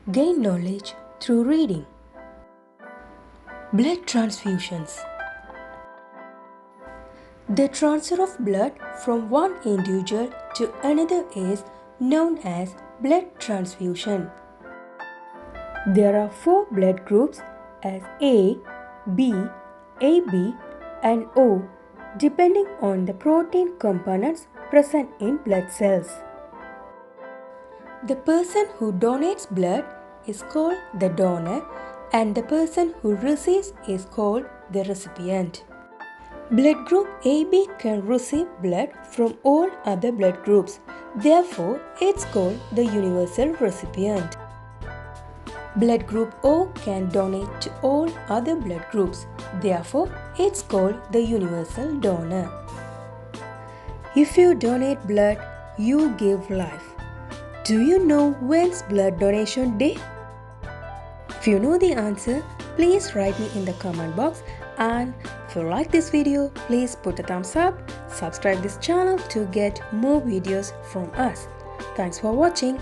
Gain knowledge through reading. Blood transfusions. The transfer of blood from one individual to another is known as blood transfusion. There are four blood groups as A, B, AB and O depending on the protein components present in blood cells. The person who donates blood is called the donor and the person who receives is called the recipient. Blood group AB can receive blood from all other blood groups. Therefore, it's called the universal recipient. Blood group O can donate to all other blood groups. Therefore, it's called the universal donor. If you donate blood, you give life. Do you know when's blood donation day? If you know the answer, please write me in the comment box, and if you like this video, please put a thumbs up, subscribe this channel to get more videos from us. Thanks for watching.